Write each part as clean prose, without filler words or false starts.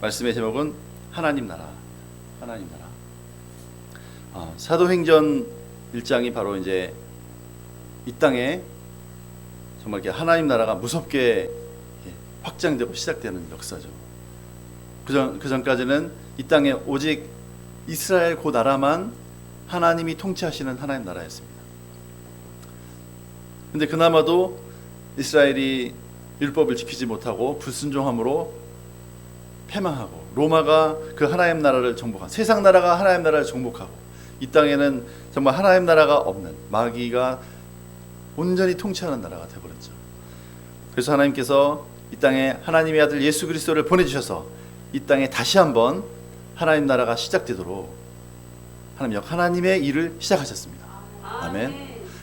말씀의 제목은 하나님 나라. 하나님 나라. 사도행전 1장이 바로 이제 이 땅에 정말 이렇게 하나님 나라가 무섭게 확장되고 시작되는 역사죠. 그 전까지는 이 땅에 오직 이스라엘 그 나라만 하나님이 통치하시는 하나님 나라였습니다. 근데 그나마도 이스라엘이 율법을 지키지 못하고 불순종함으로 패망하고 로마가 그 하나님 나라를 정복한, 세상 나라가 하나님 나라를 정복하고 이 땅에는 정말 하나님 나라가 없는 마귀가 온전히 통치하는 나라가 되어버렸죠. 그래서 하나님께서 이 땅에 하나님의 아들 예수 그리스도를 보내주셔서 이 땅에 다시 한번 하나님 나라가 시작되도록 하나님의 일을 시작하셨습니다. 아멘.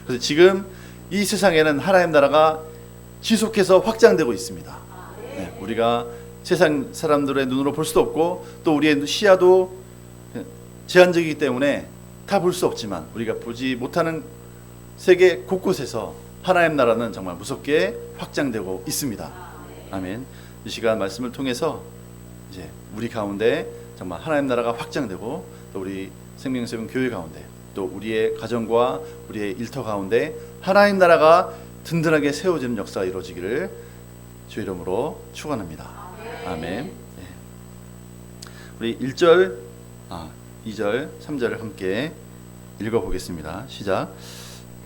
그래서 지금 이 세상에는 하나님 나라가 지속해서 확장되고 있습니다. 네, 우리가 세상 사람들의 눈으로 볼 수도 없고 또 우리의 시야도 제한적이기 때문에 다 볼 수 없지만 우리가 보지 못하는 세계 곳곳에서 하나님 나라는 정말 무섭게 확장되고 있습니다. 아멘. 이 시간 말씀을 통해서 이제 우리 가운데 정말 하나님 나라가 확장되고 또 우리 생명세운 교회 가운데 또 우리의 가정과 우리의 일터 가운데 하나님 나라가 든든하게 세워지는 역사가 이루어지기를 주 이름으로 축원합니다. 아멘. 네. 우리 1절, 2절, 3절을 함께 읽어보겠습니다. 시작.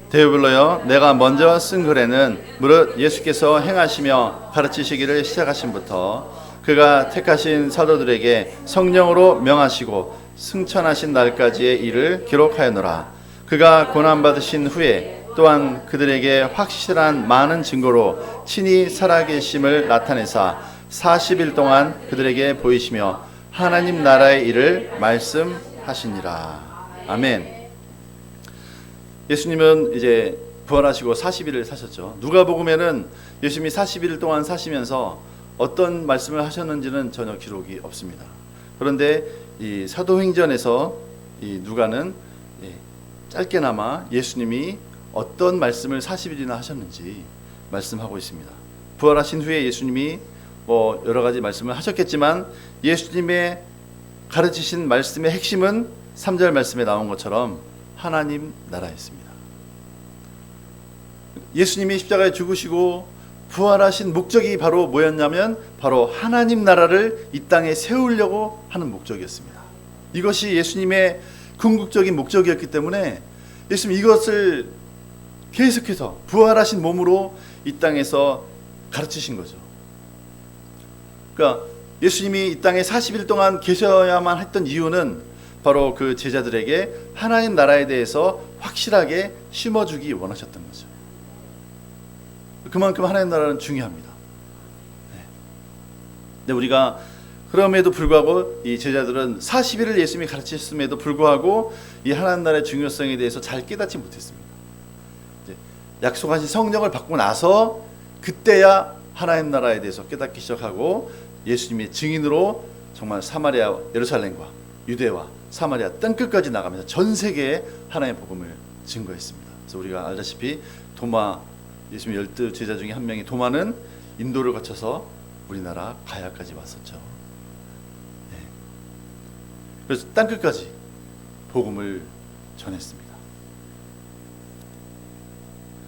데오빌로여, 내가 먼저 쓴 글에는 무릇 예수께서 행하시며 가르치시기를 시작하신부터 그가 택하신 사도들에게 성령으로 명하시고 승천하신 날까지의 일을 기록하였노라. 그가 고난받으신 후에 또한 그들에게 확실한 많은 증거로 친히 살아계심을 나타내사 40일 동안 그들에게 보이시며 하나님 나라의 일을 말씀하시니라. 아멘. 예수님은 이제 부활하시고 40일을 사셨죠. 누가복음에는 예수님이 40일 동안 사시면서 어떤 말씀을 하셨는지는 전혀 기록이 없습니다. 그런데 이 사도행전에서 이 누가는 짧게나마 예수님이 어떤 말씀을 40일이나 하셨는지 말씀하고 있습니다. 부활하신 후에 예수님이 여러 가지 말씀을 하셨겠지만 예수님의 가르치신 말씀의 핵심은 3절 말씀에 나온 것처럼 하나님 나라였습니다. 예수님이 십자가에 죽으시고 부활하신 목적이 바로 뭐였냐면 바로 하나님 나라를 이 땅에 세우려고 하는 목적이었습니다. 이것이 예수님의 궁극적인 목적이었기 때문에 예수님 이것을 계속해서 부활하신 몸으로 이 땅에서 가르치신 거죠. 그러니까 예수님이 이 땅에 40일 동안 계셔야만 했던 이유는 바로 그 제자들에게 하나님 나라에 대해서 확실하게 심어주기 원하셨던 거죠. 그만큼 하나님 나라는 중요합니다. 근데 우리가 그럼에도 불구하고 이 제자들은 40일을 예수님이 가르치셨음에도 불구하고 이 하나님 나라의 중요성에 대해서 잘 깨닫지 못했습니다. 약속하신 성령을 받고 나서 그때야 하나님 나라에 대해서 깨닫기 시작하고 예수님의 증인으로 정말 사마리아, 예루살렘과 유대와 사마리아 땅끝까지 나가면서 전 세계에 하나님의 복음을 증거했습니다. 그래서 우리가 알다시피 도마, 예수님 12 제자 중에 한 명인 도마는 인도를 거쳐서 우리나라 가야까지 왔었죠. 네. 그래서 땅끝까지 복음을 전했습니다.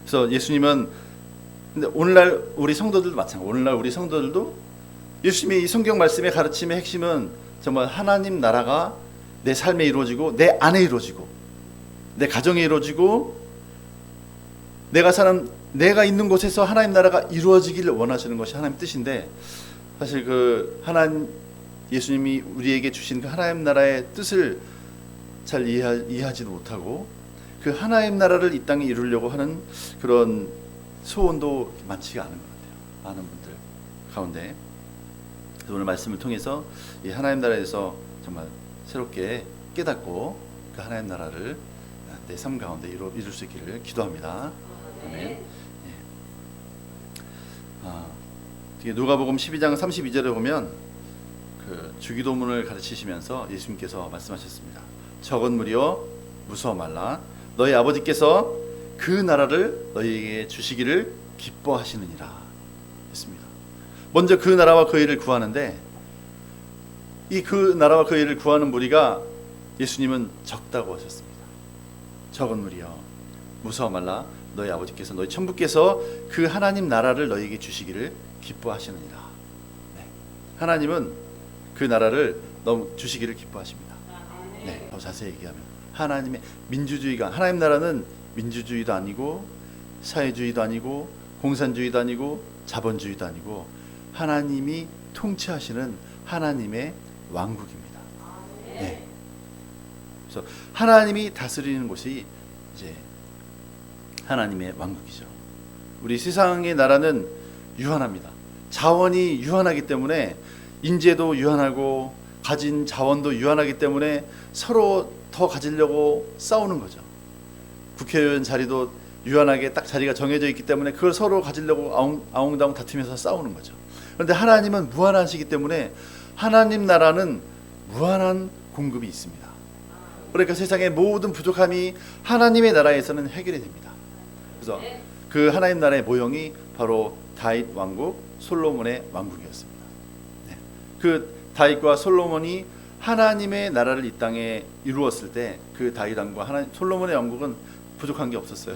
그래서 예수님은 근데 오늘날 우리 성도들도 마찬가지고 오늘날 우리 성도들도 예수님의 이 성경 말씀의 가르침의 핵심은 정말 하나님 나라가 내 삶에 이루어지고 내 안에 이루어지고 내 가정에 이루어지고 내가 있는 곳에서 하나님 나라가 이루어지기를 원하시는 것이 하나님 뜻인데 사실 그 예수님이 우리에게 주신 그 하나님 나라의 뜻을 잘 이해하지도 못하고 그 하나님 나라를 이 땅에 이루려고 하는 그런 소원도 많지가 않은 것 같아요. 많은 분들 가운데. 오늘 말씀을 통해서 이 하나님 나라에 대해서 정말 새롭게 깨닫고 그 하나님 나라를 내 삶 가운데 이룰 수 있기를 기도합니다. 아멘. 누가복음 12장 32절에 보면 그 주기도문을 가르치시면서 예수님께서 말씀하셨습니다. 적은 무리여 무서워 말라. 너희 아버지께서 그 나라를 너희에게 주시기를 기뻐하시느니라 했습니다. 먼저 그 나라와 그 일을 구하는데 이 그 나라와 그 일을 구하는 무리가 예수님은 적다고 하셨습니다. 적은 무리여 무서워 말라. 너희 아버지께서 너희 천부께서 그 하나님 나라를 너희에게 주시기를 기뻐하시느니라. 네. 하나님은 그 나라를 너무 주시기를 기뻐하십니다. 네, 더 자세히 얘기하면 하나님의 민주주의가, 하나님 나라는 민주주의도 아니고 사회주의도 아니고 공산주의도 아니고 자본주의도 아니고 하나님이 통치하시는 하나님의 왕국입니다. 네. 그래서 하나님이 다스리는 곳이 이제 하나님의 왕국이죠. 우리 세상의 나라는 유한합니다. 자원이 유한하기 때문에 인재도 유한하고 가진 자원도 유한하기 때문에 서로 더 가지려고 싸우는 거죠. 국회의원 자리도 유한하게 딱 자리가 정해져 있기 때문에 그걸 서로 가지려고 아웅다웅 다투면서 싸우는 거죠. 그런데 하나님은 무한하시기 때문에 하나님 나라는 무한한 공급이 있습니다. 그러니까 세상의 모든 부족함이 하나님의 나라에서는 해결이 됩니다. 그래서 그 하나님 나라의 모형이 바로 다윗 왕국, 솔로몬의 왕국이었습니다. 네. 그 다윗과 솔로몬이 하나님의 나라를 이 땅에 이루었을 때 그 다윗 왕과 솔로몬의 왕국은 부족한 게 없었어요.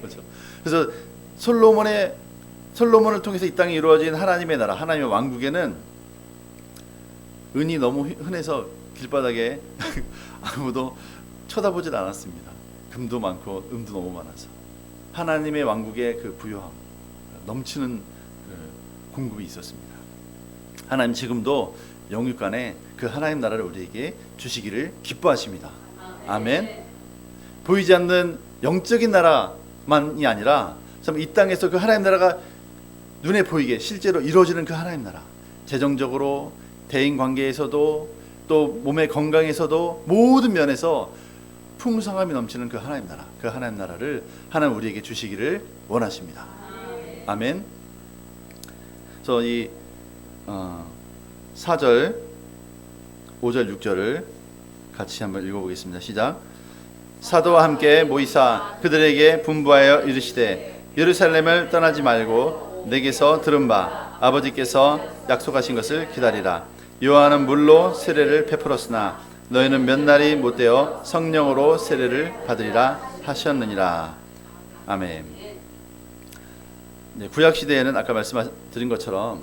그렇죠. 그래서 솔로몬을 통해서 이 땅에 이루어진 하나님의 나라, 하나님의 왕국에는 은이 너무 흔해서 길바닥에 아무도 쳐다보질 않았습니다. 금도 많고 은도 너무 많아서 하나님의 왕국의 그 부요함, 넘치는 그 공급이 있었습니다. 하나님 지금도 영육간에 그 하나님 나라를 우리에게 주시기를 기뻐하십니다. 아멘. 보이지 않는 영적인 나라만이 아니라 참 이 땅에서 그 하나님 나라가 눈에 보이게 실제로 이루어지는 그 하나님 나라, 재정적으로, 대인 관계에서도, 또 몸의 건강에서도 모든 면에서 풍성함이 넘치는 그 하나님 나라, 그 하나님 나라를 하나님 우리에게 주시기를 원하십니다. 아멘. 그래서 이 4절, 5절, 6절을 같이 한번 읽어보겠습니다. 시작. 사도와 함께 모이사 그들에게 분부하여 이르시되 예루살렘을 떠나지 말고 내게서 들은 바 아버지께서 약속하신 것을 기다리라. 요한은 물로 세례를 베풀었으나 너희는 몇 날이 못되어 성령으로 세례를 받으리라 하셨느니라. 아멘. 네, 구약 시대에는 아까 말씀드린 것처럼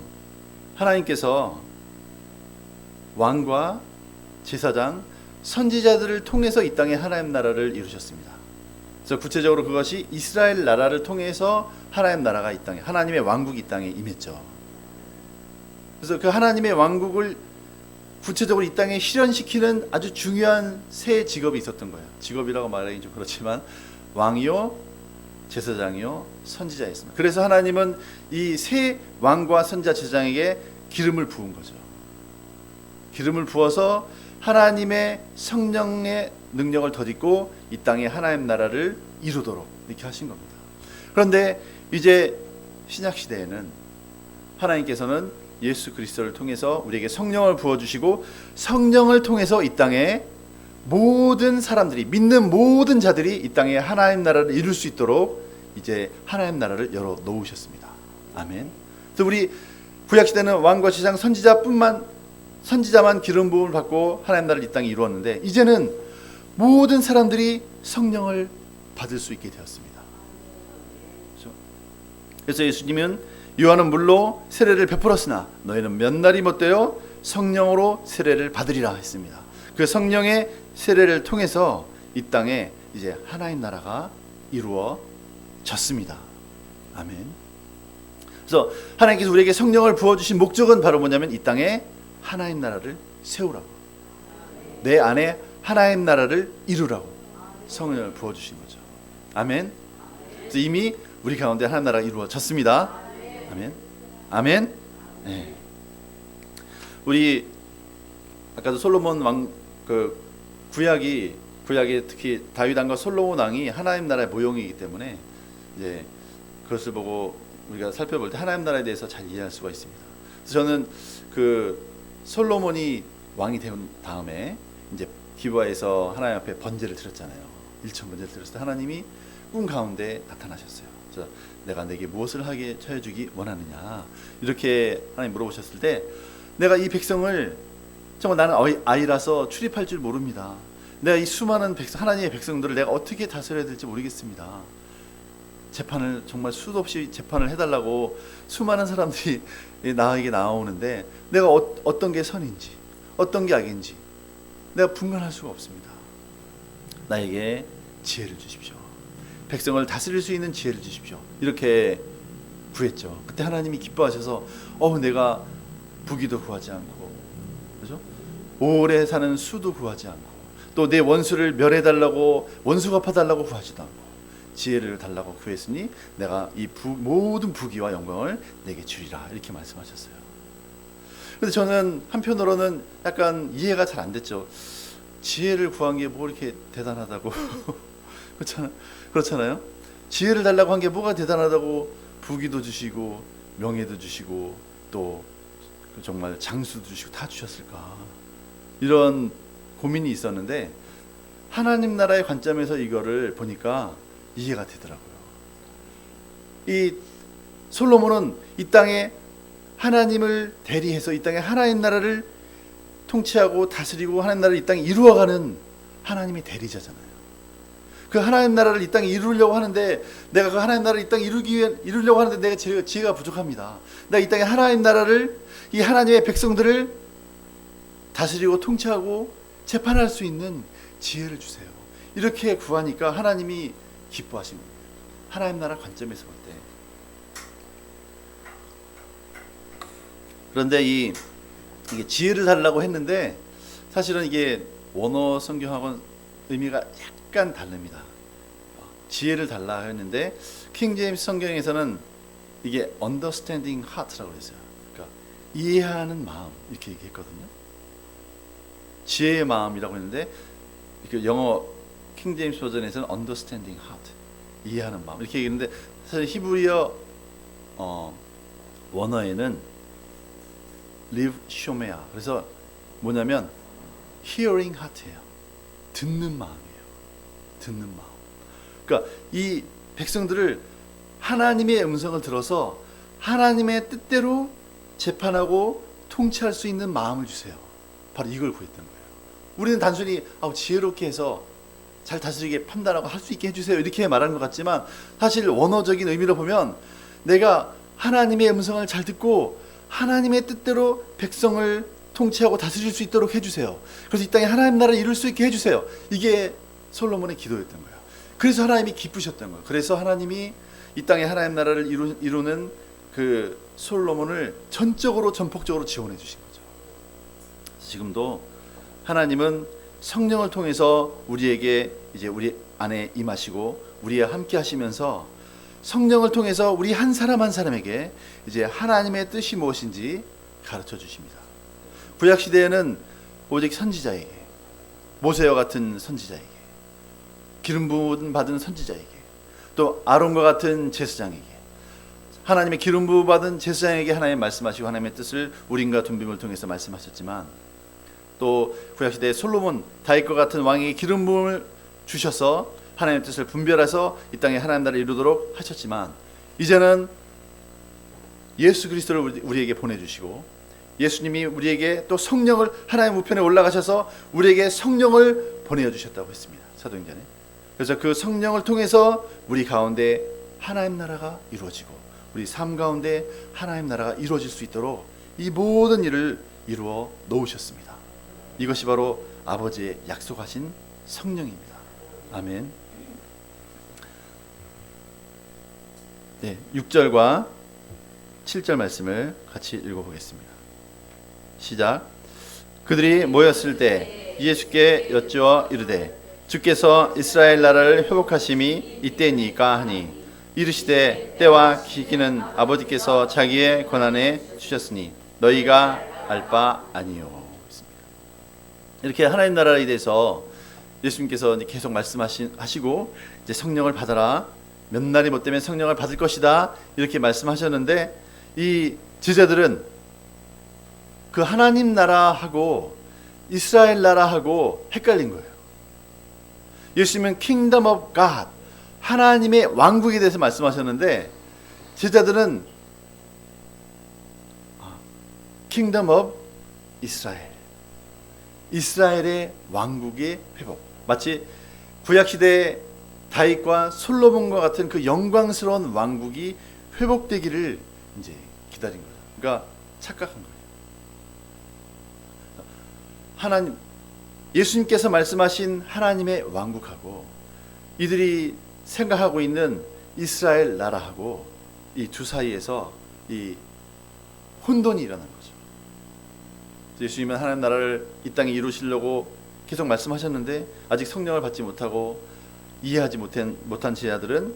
하나님께서 왕과 제사장, 선지자들을 통해서 이 땅에 하나님 나라를 이루셨습니다. 그래서 구체적으로 그것이 이스라엘 나라를 통해서 하나님 나라가 이 땅에, 하나님의 왕국이 이 땅에 임했죠. 그래서 그 하나님의 왕국을 구체적으로 이 땅에 실현시키는 아주 중요한 세 직업이 있었던 거예요. 직업이라고 말하기 좀 그렇지만 왕이요, 제사장이요, 선지자였습니다. 그래서 하나님은 이 세 왕과 선지자, 제사장에게 기름을 부은 거죠. 기름을 부어서 하나님의 성령의 능력을 덧입고 이 땅에 하나님 나라를 이루도록 이렇게 하신 겁니다. 그런데 이제 신약 시대에는 하나님께서는 예수 그리스도를 통해서 우리에게 성령을 부어주시고 성령을 통해서 이 땅에 모든 사람들이, 믿는 모든 자들이 이 땅에 하나님 나라를 이룰 수 있도록 이제 하나님 나라를 열어 놓으셨습니다. 아멘. 그래서 우리 구약 시대는 왕과 제사장, 선지자만 기름 부음을 받고 하나님 나라를 이 땅에 이루었는데 이제는 모든 사람들이 성령을 받을 수 있게 되었습니다. 그렇죠? 그래서 예수님은 요한은 물로 세례를 베풀었으나 너희는 몇 날이 못되어 성령으로 세례를 받으리라 했습니다. 그 성령의 세례를 통해서 이 땅에 이제 하나님 나라가 이루어졌습니다. 아멘. 그래서 하나님께서 우리에게 성령을 부어주신 목적은 바로 뭐냐면 이 땅에 하나님 나라를 세우라고, 내 안에 하나님 나라를 이루라고 성령을 부어주신 거죠. 아멘. 그래서 이미 우리 가운데 하나님 나라가 이루어졌습니다. 아멘. 아멘. 네. 우리 아까도 솔로몬 왕, 그 구약이 특히 다윗 왕과 솔로몬 왕이 하나님 나라의 모형이기 때문에 이제 그것을 보고 우리가 살펴볼 때 하나님 나라에 대해서 잘 이해할 수가 있습니다. 그래서 저는 그 솔로몬이 왕이 된 다음에 이제 기브아에서 하나님 앞에 번제를 드렸잖아요. 일천 번제를 드렸을 때 하나님이 꿈 가운데 나타나셨어요. 그래서 내가 내게 무엇을 하게 쳐주기 원하느냐 이렇게 하나님 물어보셨을 때 내가 이 백성을 정말 나는 아이라서 출입할 줄 모릅니다. 내가 이 수많은 하나님의 백성들을 내가 어떻게 다스려야 될지 모르겠습니다. 재판을 정말 수도 없이 재판을 해달라고 수많은 사람들이 나에게 나오는데 내가 어떤 게 선인지 어떤 게 악인지 내가 분간할 수가 없습니다. 나에게 지혜를 주십시오. 백성을 다스릴 수 있는 지혜를 주십시오. 이렇게 구했죠. 그때 하나님이 기뻐하셔서 내가 부귀도 구하지 않고, 그죠? 오래 사는 수도 구하지 않고, 또 내 원수를 멸해달라고 원수 갚아달라고 구하지도 않고 지혜를 달라고 구했으니 내가 이 모든 부귀와 영광을 내게 주리라 이렇게 말씀하셨어요. 근데 저는 한편으로는 약간 이해가 잘 안 됐죠. 지혜를 구한 게 뭐 이렇게 대단하다고 그렇잖아요. 지혜를 달라고 한 게 뭐가 대단하다고 부귀도 주시고 명예도 주시고 또 정말 장수도 주시고 다 주셨을까, 이런 고민이 있었는데 하나님 나라의 관점에서 이거를 보니까 이해가 되더라고요. 이 솔로몬은 이 땅에 하나님을 대리해서 이 땅에 하나님 나라를 통치하고 다스리고 하나님 나라를 이 땅에 이루어가는 하나님의 대리자잖아요. 그 하나님 나라를 이 땅에 이루려고 하는데 내가 그 하나님 나라를 이 땅에 이루려고 하는데 내가 지혜가 부족합니다. 내가 이 땅에 하나님 나라를, 이 하나님의 백성들을 다스리고 통치하고 재판할 수 있는 지혜를 주세요. 이렇게 구하니까 하나님이 기뻐하신 거예요. 하나님 나라 관점에서 볼 때. 그런데 이게 지혜를 달라고 했는데 사실은 이게 원어 성경하고는 의미가 약간 다릅니다. 지혜를 달라 했는데 킹 제임스 성경에서는 이게 understanding heart라고 했어요. 그러니까 이해하는 마음 이렇게 얘기했거든요. 지혜의 마음이라고 했는데 영어 킹 제임스 버전에서는 understanding heart, 이해하는 마음 이렇게 얘기했는데 사실 히브리어 원어에는 live shomea, 그래서 뭐냐면 hearing heart예요. 듣는 마음이에요. 듣는 마음. 그러니까 이 백성들을 하나님의 음성을 들어서 하나님의 뜻대로 재판하고 통치할 수 있는 마음을 주세요. 바로 이걸 구했던 거예요. 우리는 단순히 지혜롭게 해서 잘 다스리게 판단하고 할 수 있게 해주세요 이렇게 말하는 것 같지만 사실 원어적인 의미로 보면 내가 하나님의 음성을 잘 듣고 하나님의 뜻대로 백성을 통치하고 다스릴 수 있도록 해주세요. 그래서 이 땅에 하나님 나라를 이룰 수 있게 해주세요. 이게 솔로몬의 기도였던 거예요. 그래서 하나님이 기쁘셨던 거예요. 그래서 하나님이 이 땅에 하나님 나라를 이루는 그 솔로몬을 전폭적으로 지원해 주신 거죠. 지금도 하나님은 성령을 통해서 우리에게 이제 우리 안에 임하시고 우리와 함께 하시면서 성령을 통해서 우리 한 사람 한 사람에게 이제 하나님의 뜻이 무엇인지 가르쳐 주십니다. 구약 시대에는 오직 선지자에게, 모세와 같은 선지자에게, 기름 부음 받은 선지자에게, 또 아론과 같은 제사장에게, 하나님의 기름 부음 받은 제사장에게 하나님 말씀하시고 하나님의 뜻을 우림과 둠빔을 통해서 말씀하셨지만, 또 구약 시대에 솔로몬, 다윗과 같은 왕에게 기름 부음을 주셔서 하나님의 뜻을 분별해서 이 땅에 하나님 나라를 이루도록 하셨지만, 이제는 예수 그리스도를 우리에게 보내주시고 예수님이 우리에게 또 성령을, 하나님 우편에 올라가셔서 우리에게 성령을 보내주셨다고 했습니다. 사도행전에. 그래서 그 성령을 통해서 우리 가운데 하나님 나라가 이루어지고 우리 삶 가운데 하나님 나라가 이루어질 수 있도록 이 모든 일을 이루어 놓으셨습니다. 이것이 바로 아버지의 약속하신 성령입니다. 아멘. 네, 6절과 7절 말씀을 같이 읽어보겠습니다. 시작. 그들이 모였을 때 예수께 여쭈어 이르되 주께서 이스라엘 나라를 회복하심이 이때니까 하니 이르시되 때와 기기는 아버지께서 자기의 권한에 주셨으니 너희가 알 바 아니요. 이렇게 하나님 나라에 대해서 예수님께서 계속 말씀하시고 이제 성령을 받아라, 몇 날이 못 되면 성령을 받을 것이다 이렇게 말씀하셨는데 이 제자들은 그 하나님 나라하고 이스라엘 나라하고 헷갈린 거예요. 예수님은 Kingdom of God, 하나님의 왕국에 대해서 말씀하셨는데 제자들은 Kingdom of Israel, 이스라엘의 왕국의 회복. 마치 구약 시대의 다윗과 솔로몬과 같은 그 영광스러운 왕국이 회복되기를 이제 기다린 거죠. 그러니까 착각한 거예요. 하나님, 예수님께서 말씀하신 하나님의 왕국하고 이들이 생각하고 있는 이스라엘 나라하고 이 두 사이에서 이 혼돈이 일어난 거죠. 예수님은 하나님 나라를 이 땅에 이루시려고 계속 말씀하셨는데 아직 성령을 받지 못하고 이해하지 못한 제자들은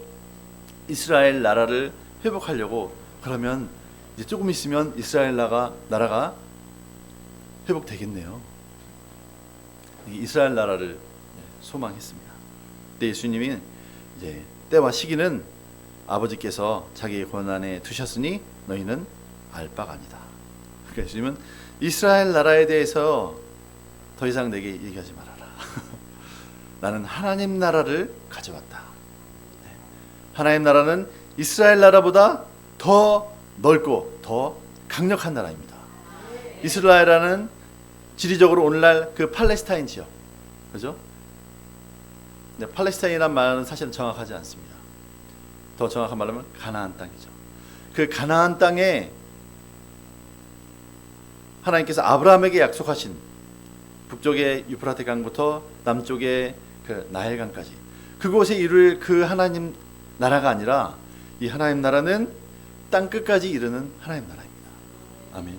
이스라엘 나라를 회복하려고, 그러면 이제 조금 있으면 이스라엘 나라가 회복되겠네요. 이스라엘 나라를 소망했습니다. 근데 예수님이 이제 때와 시기는 아버지께서 자기의 권한에 두셨으니 너희는 알 바가 아니다. 그러니까 예수님은 이스라엘 나라에 대해서 더 이상 내게 얘기하지 말아라. 나는 하나님 나라를 가져왔다. 하나님 나라는 이스라엘 나라보다 더 넓고 더 강력한 나라입니다. 이스라엘은 지리적으로 오늘날 그 팔레스타인 지역, 그죠? 근데 팔레스타인이란 말은 사실은 정확하지 않습니다. 더 정확한 말로 하면 가나안 땅이죠. 그 가나안 땅에 하나님께서 아브라함에게 약속하신 북쪽의 유프라테 강부터 남쪽의 그 나일 강까지 그곳에 이룰 그 하나님 나라가 아니라 이 하나님 나라는 땅 끝까지 이르는 하나님 나라입니다. 아멘.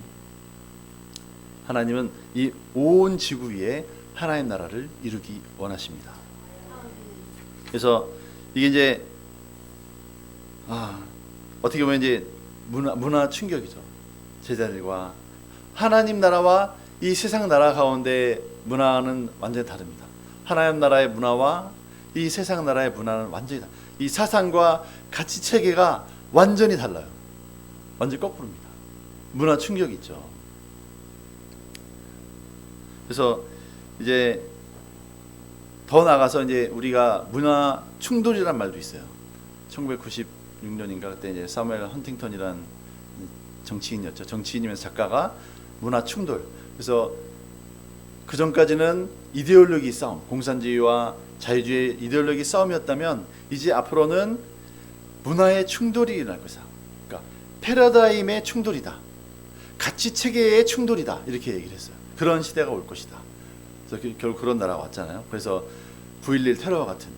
하나님은 이 온 지구 위에 하나님 나라를 이루기 원하십니다. 그래서 이게 이제 어떻게 보면 이제 문화 충격이죠. 제자들과 하나님 나라와 이 세상 나라 가운데 문화는 완전히 다릅니다. 하나님 나라의 문화와 이 세상 나라의 문화는 완전히 달라요. 이 사상과 가치 체계가 완전히 달라요. 완전히 거꾸로입니다. 문화 충격이 있죠. 그래서 이제 더 나가서 이제 우리가 문화 충돌이란 말도 있어요. 1996년인가 그때 이제 사무엘 헌팅턴이란 정치인이었죠. 정치인이면서 작가가 문화 충돌. 그래서 그 전까지는 이데올로기 싸움, 공산주의와 자유주의 이데올로기 싸움이었다면 이제 앞으로는 문화의 충돌이 일어날 것이다. 그러니까 패러다임의 충돌이다. 가치 체계의 충돌이다. 이렇게 얘기를 했어요. 그런 시대가 올 것이다. 그래서 결국 그런 나라가 왔잖아요. 그래서 9.11 테러와 같은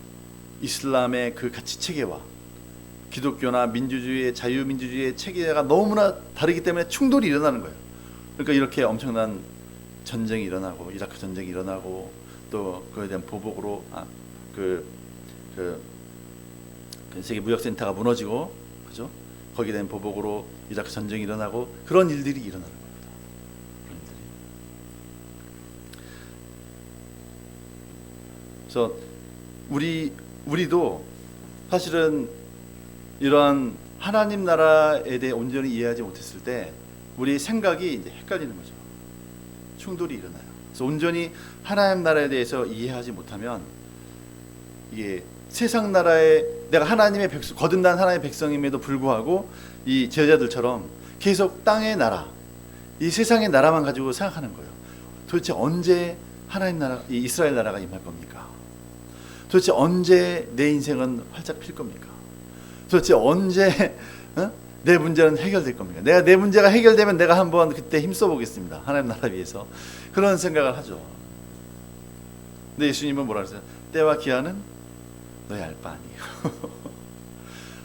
이슬람의 그 가치 체계와 기독교나 민주주의의 자유민주주의의 체계가 너무나 다르기 때문에 충돌이 일어나는 거예요. 그러니까 이렇게 엄청난 전쟁이 일어나고 이라크 전쟁이 일어나고 또 그에 대한 보복으로 그 세계 무역센터가 무너지고, 그죠? 거기에 대한 보복으로 이라크 전쟁이 일어나고 그런 일들이 일어나는 겁니다. 그런 일들이. 그래서 우리도 사실은 이러한 하나님 나라에 대해 온전히 이해하지 못했을 때 우리 생각이 이제 헷갈리는 거죠. 충돌이 일어나요. 그래서 온전히 하나님 나라에 대해서 이해하지 못하면 이게 세상 나라에 내가 하나님의 백성, 거듭난 하나님의 백성임에도 불구하고 이 제자들처럼 계속 땅의 나라, 이 세상의 나라만 가지고 생각하는 거예요. 도대체 언제 하나님 나라, 이 이스라엘 나라가 임할 겁니까? 도대체 언제 내 인생은 활짝 필 겁니까? 도대체 언제 내 문제는 해결될 겁니까? 내 문제가 해결되면 내가 한번 그때 힘써 보겠습니다. 하나님 나라 위해서. 그런 생각을 하죠. 근데 예수님은 뭐라 그랬어요? 때와 기한은 너희 알 바 아니에요.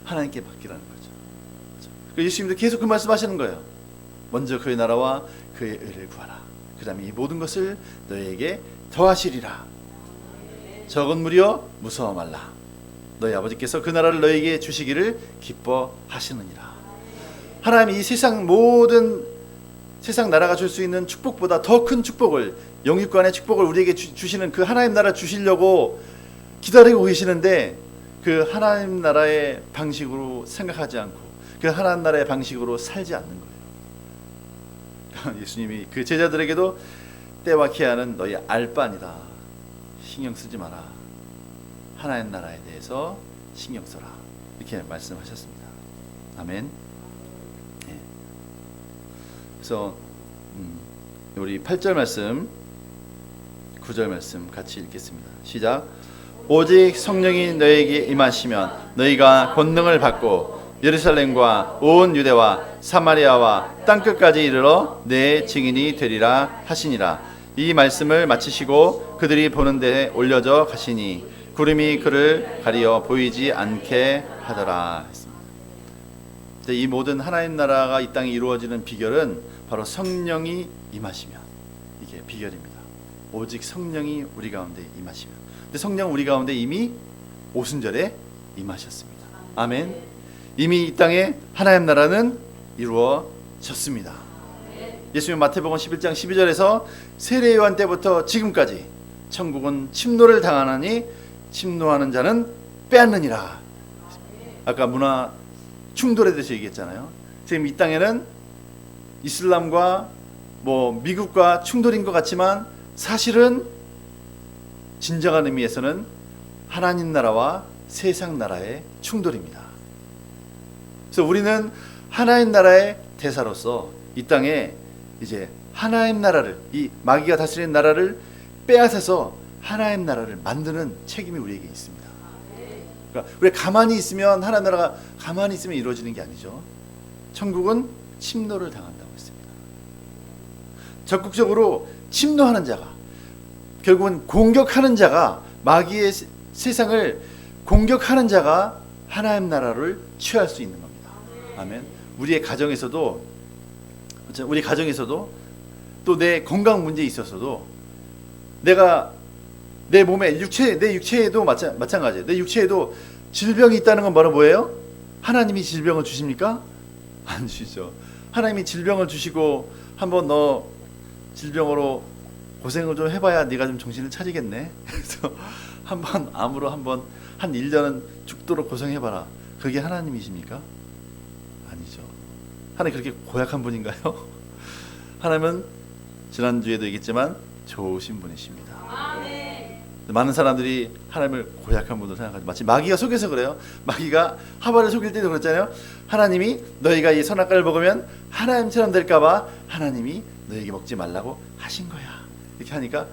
하나님께 맡기라는 거죠. 그렇죠? 예수님도 계속 그 말씀하시는 거예요. 먼저 그의 나라와 그의 의를 구하라. 그 다음에 이 모든 것을 너희에게 더하시리라. 적은 무려 무서워 말라. 너희 아버지께서 그 나라를 너희에게 주시기를 기뻐하시느니라. 하나님이 이 세상 모든 세상 나라가 줄 수 있는 축복보다 더 큰 축복을, 영육간의 축복을 우리에게 주시는 그 하나님 나라 주시려고 기다리고 계시는데 그 하나님 나라의 방식으로 생각하지 않고 그 하나님 나라의 방식으로 살지 않는 거예요. 예수님이 그 제자들에게도 때와 기한은 너희 알 바 아니다. 신경 쓰지 마라. 하나님 나라에 대해서 신경 써라. 이렇게 말씀하셨습니다. 아멘. 네. 그래서 우리 8절 말씀 9절 말씀 같이 읽겠습니다. 시작. 오직 성령이 너에게 임하시면 너희가 권능을 받고 예루살렘과 온 유대와 사마리아와 땅끝까지 이르러 내 증인이 되리라 하시니라. 이 말씀을 마치시고 그들이 보는 데에 올려져 가시니 구름이 그를 가리어 보이지 않게 하더라 했습니다. 이 모든 하나님 나라가 이 땅에 이루어지는 비결은 바로 성령이 임하시면, 이게 비결입니다. 오직 성령이 우리 가운데 임하시면. 근데 성령 우리 가운데 이미 오순절에 임하셨습니다. 아멘. 이미 이 땅에 하나님 나라는 이루어졌습니다. 예수님 마태복음 11장 12절에서 세례 요한 때부터 지금까지 천국은 침노를 당하나니 침노하는 자는 빼앗느니라. 아까 문화 충돌에 대해서 얘기했잖아요. 지금 이 땅에는 이슬람과 미국과 충돌인 것 같지만 사실은 진정한 의미에서는 하나님 나라와 세상 나라의 충돌입니다. 그래서 우리는 하나님 나라의 대사로서 이 땅에 이제 하나님 나라를, 이 마귀가 다스리는 나라를 빼앗아서 하나님 나라를 만드는 책임이 우리에게 있습니다. 그러니까 우리 가만히 있으면, 하나님 나라가 가만히 있으면 이루어지는 게 아니죠. 천국은 침노를 당한다고 했습니다. 적극적으로 침노하는 자가, 결국은 공격하는 자가, 마귀의 세상을 공격하는 자가 하나님 나라를 취할 수 있는 겁니다. 아멘. 우리의 가정에서도, 우리 가정에서도 또 내 건강 문제에 있어서도 내가 내 몸에 내 육체에도 마찬가지예요. 내 육체에도 질병이 있다는 건 바로 뭐예요? 하나님이 질병을 주십니까? 안 주시죠. 하나님이 질병을 주시고 한번 너 질병으로 고생을 좀 해봐야 네가 좀 정신을 차리겠네. 그래서 한번 암으로 한 1년은 죽도록 고생해봐라. 그게 하나님이십니까? 아니죠. 하나님 그렇게 고약한 분인가요? 하나님은 지난주에도 얘기했지만 좋으신 분이십니다. 많은 사람들이 하나님을 고약한 분으로 생각하죠. 마치 마귀가 속여서 그래요. 마귀가 하와를 속일 때도 그랬잖아요. 하나님이 너희가 이 선악과를 먹으면 하나님처럼 될까봐 하나님이 너희에게 먹지 말라고 하신 거야. 이렇게 하니까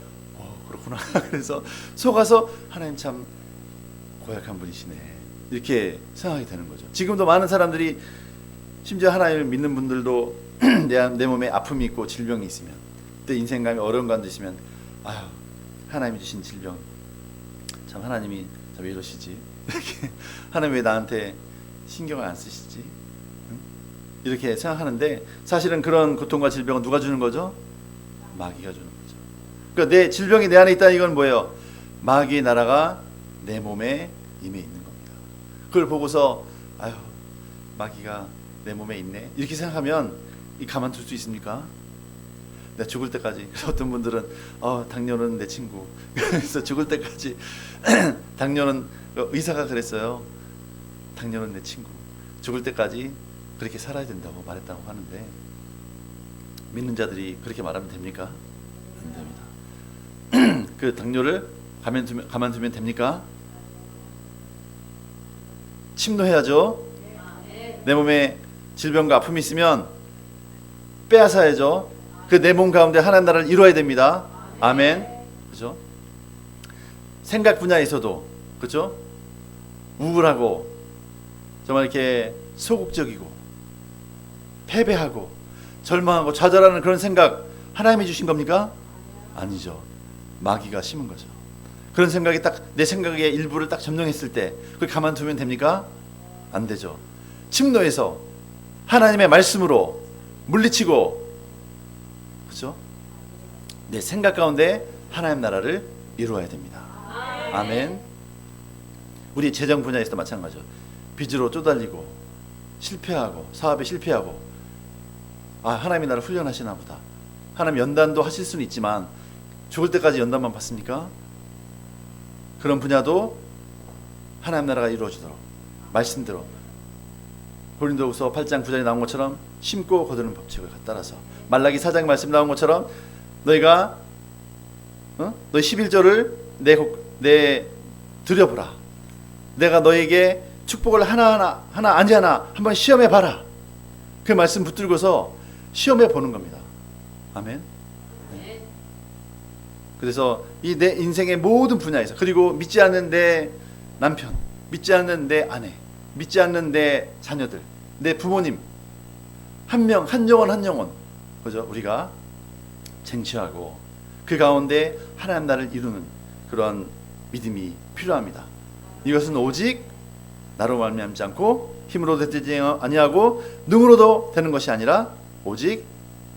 그렇구나. 그래서 속아서 하나님 참 고약한 분이시네, 이렇게 생각이 되는 거죠. 지금도 많은 사람들이, 심지어 하나님을 믿는 분들도 내 몸에 아픔이 있고 질병이 있으면, 또 인생감이 어려운 감도 있으면, 아휴, 하나님이 주신 질병, 참 하나님이 왜 이러시지? 이렇게 하나님 왜 나한테 신경을 안 쓰시지? 응? 이렇게 생각하는데, 사실은 그런 고통과 질병은 누가 주는 거죠? 마귀가 주는 거죠. 그러니까 내 질병이 내 안에 있다는 이건 뭐예요? 마귀의 나라가 내 몸에 임해 있는 겁니다. 그걸 보고서 아유, 마귀가 내 몸에 있네, 이렇게 생각하면 가만둘 수 있습니까? 내가 죽을 때까지. 그래서 어떤 분들은 당뇨는 내 친구. 그래서 죽을 때까지 당뇨는, 의사가 그랬어요. 당뇨는 내 친구. 죽을 때까지 그렇게 살아야 된다고 말했다고 하는데, 믿는 자들이 그렇게 말하면 됩니까? 안 됩니다. 그 당뇨를 가만두면 됩니까? 침노해야죠. 내 몸에 질병과 아픔이 있으면 빼앗아야죠. 그 내 몸 가운데 하나님 나라를 이루어야 됩니다. 아멘. 그죠? 생각 분야에서도, 그죠? 우울하고 정말 이렇게 소극적이고 패배하고 절망하고 좌절하는 그런 생각 하나님이 주신 겁니까? 아니죠. 마귀가 심은 거죠. 그런 생각이 딱 내 생각의 일부를 딱 점령했을 때 그걸 가만두면 됩니까? 안 되죠. 침노해서 하나님의 말씀으로 물리치고, 그죠? 내 생각 가운데 하나님 나라를 이루어야 됩니다. 아멘. 우리 재정 분야에서도 마찬가지죠. 빚으로 쪼달리고 실패하고 사업에 실패하고, 하나님이 나를 훈련하시나 보다. 하나님 연단도 하실 수는 있지만 죽을 때까지 연단만 받습니까? 그런 분야도 하나님 나라가 이루어지도록 말씀대로, 고린도후서 8장 9절에 나온 것처럼 심고 거두는 법칙을 따라서, 말라기 4장 말씀 나온 것처럼 너희가 너희 11조를 내 드려보라. 내가 너에게 축복을 하나 아니 하나 한번 시험해 봐라. 그 말씀 붙들고서 시험해 보는 겁니다. 아멘. 그래서 이 내 인생의 모든 분야에서, 그리고 믿지 않는 내 남편, 믿지 않는 내 아내, 믿지 않는 내 자녀들, 내 부모님, 한 영혼, 그죠? 우리가 쟁취하고 그 가운데 하나님 나라를 이루는 그러한 믿음이 필요합니다. 이것은 오직 나로 말미암지 않고 힘으로 되지 아니하고 능으로도 되는 것이 아니라 오직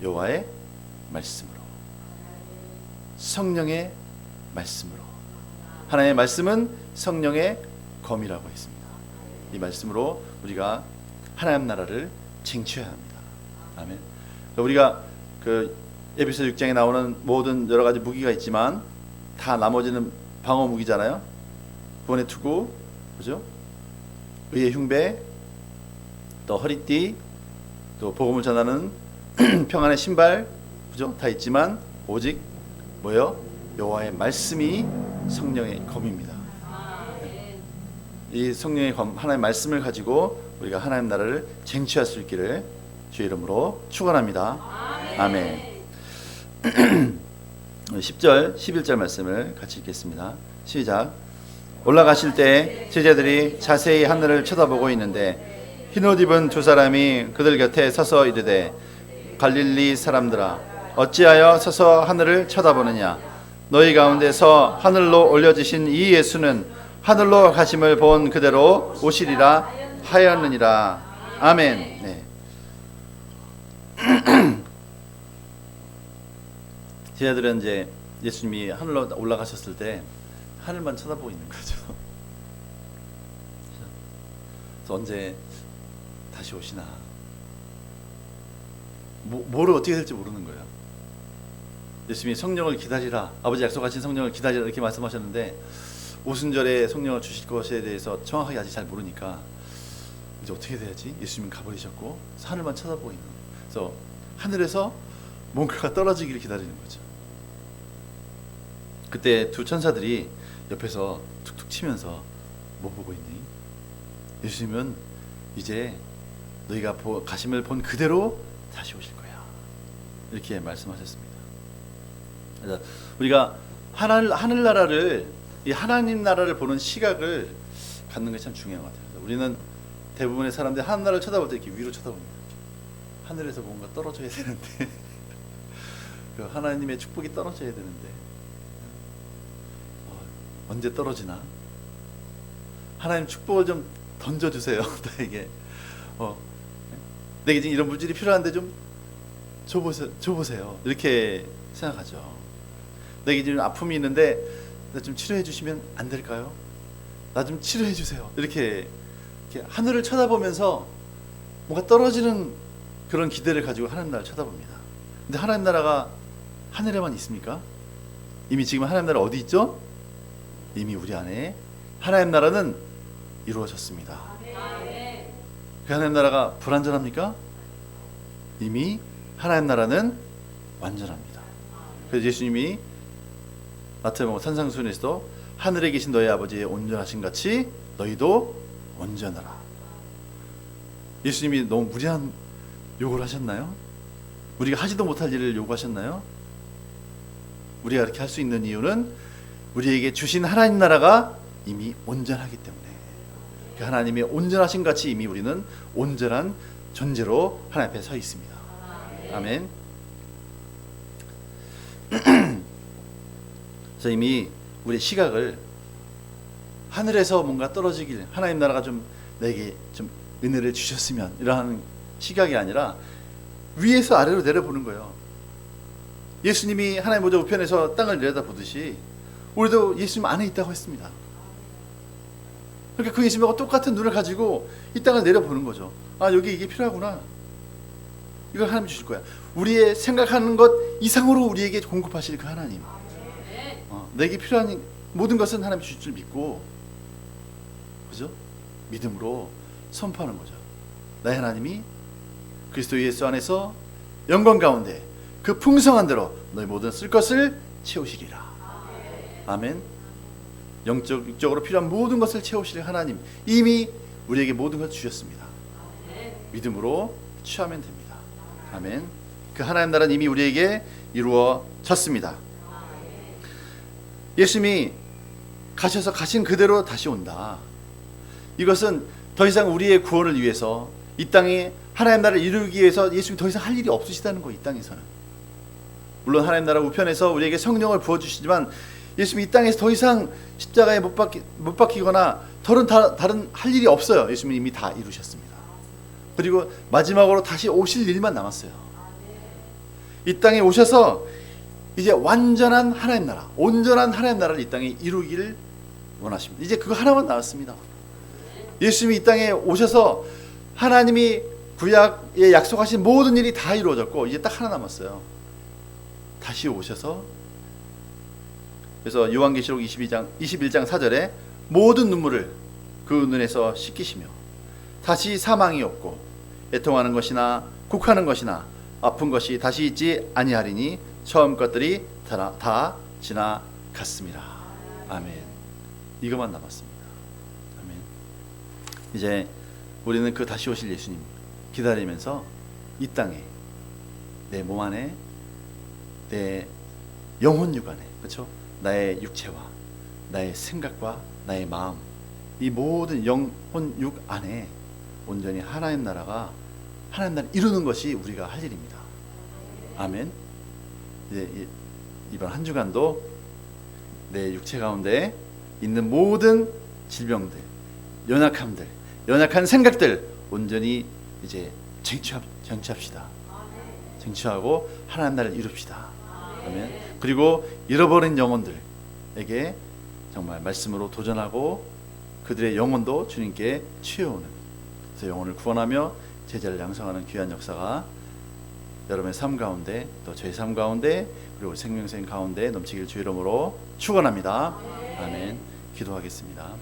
여호와의 말씀으로, 성령의 말씀으로. 하나님의 말씀은 성령의 검이라고 했습니다. 이 말씀으로 우리가 하나님 나라를 쟁취해야 합니다. 아멘. 우리가 그 에베소 6장에 나오는 모든 여러 가지 무기가 있지만 다 나머지는 방어 무기잖아요. 구원의 투구, 그죠? 의의 흉배, 또 허리띠, 또 복음을 전하는 평안의 신발, 그죠? 다 있지만 오직 뭐요? 여호와의 말씀이 성령의 검입니다. 이 성령의 검, 하나님의 말씀을 가지고 우리가 하나님 나라를 쟁취할 수 있기를 주의 이름으로 축원합니다. 아멘. 10절, 11절 말씀을 같이 읽겠습니다. 시작. 올라가실 때 제자들이 자세히 하늘을 쳐다보고 있는데 흰옷 입은 두 사람이 그들 곁에 서서 이르되 갈릴리 사람들아 어찌하여 서서 하늘을 쳐다보느냐. 너희 가운데서 하늘로 올려지신 이 예수는 하늘로 가심을 본 그대로 오시리라 하였느니라. 아멘. 네. 제자들은 이제 예수님이 하늘로 올라가셨을 때 하늘만 쳐다보고 있는 거죠. 그래서 언제 다시 오시나, 뭐를 어떻게 될지 모르는 거예요. 예수님이 성령을 기다리라, 아버지 약속하신 성령을 기다리라 이렇게 말씀하셨는데 오순절에 성령을 주실 것에 대해서 정확하게 아직 잘 모르니까 이제 어떻게 돼야지? 예수님은 가버리셨고 하늘만 쳐다보고 있는 거예요. 그래서 하늘에서 뭔가가 떨어지기를 기다리는 거죠. 그때 두 천사들이 옆에서 툭툭 치면서 뭐 보고 있니? 예수님은 이제 너희가 가심을 본 그대로 다시 오실 거야, 이렇게 말씀하셨습니다. 그래서 우리가 하늘나라를, 이 하나님 나라를 보는 시각을 갖는 게 참 중요한 것 같아요. 우리는 대부분의 사람들이 하늘나라를 쳐다볼 때 이렇게 위로 쳐다봅니다. 하늘에서 뭔가 떨어져야 되는데 그 하나님의 축복이 떨어져야 되는데 언제 떨어지나? 하나님 축복을 좀 던져주세요. 나에게 내게 지금 이런 물질이 필요한데 좀 줘보세요. 이렇게 생각하죠. 내게 지금 아픔이 있는데 나 좀 치료해 주시면 안 될까요? 나 좀 치료해 주세요. 이렇게 하늘을 쳐다보면서 뭔가 떨어지는 그런 기대를 가지고 하나님 나라를 쳐다봅니다. 근데 하나님 나라가 하늘에만 있습니까? 이미 지금 하나님 나라 어디 있죠? 이미 우리 안에 하나님 나라는 이루어졌습니다. 그 하나님 나라가 불완전합니까? 이미 하나님 나라는 완전합니다. 그래서 예수님이 마태복음 산상수훈에서도 하늘에 계신 너희 아버지의 온전하신 같이 너희도 온전하라. 예수님이 너무 무리한 요구를 하셨나요? 우리가 하지도 못할 일을 요구하셨나요? 우리가 이렇게 할 수 있는 이유는 우리에게 주신 하나님 나라가 이미 온전하기 때문에, 그 하나님의 온전하신 같이 이미 우리는 온전한 존재로 하나님 앞에 서 있습니다. 아멘. 그래서 이미 우리의 시각을 하늘에서 뭔가 떨어지길, 하나님 나라가 좀 내게 좀 은혜를 주셨으면, 이러한 시각이 아니라 위에서 아래로 내려보는 거예요. 예수님이 하나님 보좌 우편에서 땅을 내려다보듯이 우리도 예수님 안에 있다고 했습니다. 그러니까 그 예수님하고 똑같은 눈을 가지고 이 땅을 내려보는 거죠. 아, 여기 이게 필요하구나. 이걸 하나님 주실 거야. 우리의 생각하는 것 이상으로 우리에게 공급하실 그 하나님. 내게 필요한 모든 것은 하나님 주실 줄 믿고, 그죠? 믿음으로 선포하는 거죠. 나의 하나님이 그리스도 예수 안에서 영광 가운데 그 풍성한 대로 너희 모든 쓸 것을 채우시리라. 아멘. 영적으로 필요한 모든 것을 채우실 하나님, 이미 우리에게 모든 것을 주셨습니다. 믿음으로 취하면 됩니다. 아멘. 그 하나님 나라는 이미 우리에게 이루어졌습니다. 예수님이 가셔서 가신 그대로 다시 온다. 이것은 더 이상 우리의 구원을 위해서 이 땅에 하나님 나라를 이루기 위해서 예수님이 더 이상 할 일이 없으시다는 거. 이 땅에서는 물론 하나님 나라 우편에서 우리에게 성령을 부어주시지만 예수님이 이 땅에서 더 이상 십자가에 못 박히거나 다른 할 일이 없어요. 예수님이 이미 다 이루셨습니다. 그리고 마지막으로 다시 오실 일만 남았어요. 이 땅에 오셔서 이제 완전한 하나님 나라, 온전한 하나님 나라를 이 땅에 이루기를 원하십니다. 이제 그거 하나만 남았습니다. 예수님이 이 땅에 오셔서 하나님이 구약에 약속하신 모든 일이 다 이루어졌고 이제 딱 하나 남았어요. 다시 오셔서, 그래서 요한계시록 21장 4절에 모든 눈물을 그 눈에서 씻기시며 다시 사망이 없고 애통하는 것이나 곡하는 것이나 아픈 것이 다시 있지 아니하리니 처음 것들이 다 지나갔습니다. 아멘. 이것만 남았습니다. 아멘. 이제 우리는 그 다시 오실 예수님 기다리면서 이 땅에 내 몸 안에, 내 영혼 육 안에, 그렇죠? 나의 육체와 나의 생각과 나의 마음, 이 모든 영혼 육 안에 온전히 하나님 나라를 이루는 것이 우리가 할 일입니다. 아멘. 이제 이번 한 주간도 내 육체 가운데 있는 모든 질병들, 연약함들, 연약한 생각들 온전히 이제 쟁취합시다. 쟁취하고 하나님 나라를 이룹시다. 아멘. 그리고 잃어버린 영혼들에게 정말 말씀으로 도전하고 그들의 영혼도 주님께 취해오는, 그래서 영혼을 구원하며 제자를 양성하는 귀한 역사가 여러분의 삶 가운데, 또 저희 삶 가운데, 그리고 생명생 가운데 넘치길 주 이름으로 축원합니다. 아멘. 기도하겠습니다.